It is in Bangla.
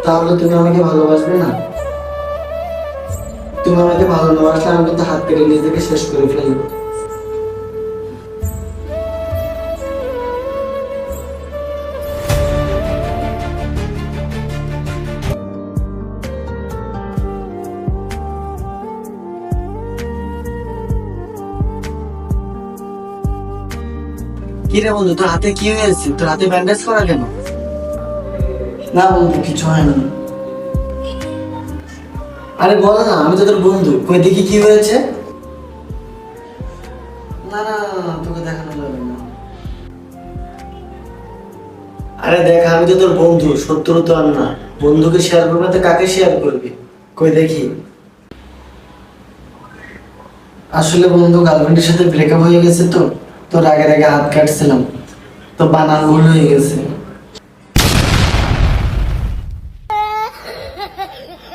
তাহলে তুমি আমাকে ভালোবাসবে না? তুমি আমাকে ভালো না বাসলে আমি তো হাত কেটে নিজেকে শেষ করে ফেলবো। কি রে বন্ধু, তোর হাতে কি হয়েছে? তোর হাতে ব্যান্ডেজ করা কেন? না বন্ধু, কিছু হয়নি। আরে বল না, আমি তো তোর বন্ধু, কই দেখি কি হয়েছে। না না না, তোকে দেখানো যাবে না। আরে দেখ, আমি তো তোর বন্ধু, শত্রু তো আর না। বন্ধুকে শেয়ার করবে তো কাকে শেয়ার করবি? কই দেখি। আসলে বন্ধু, গার্লফ্রেন্ডের সাথে ব্রেকআপ হয়ে গেছে তো, তোর আগে হাত কাটছিলাম, তো বানান ভুল হয়ে গেছে।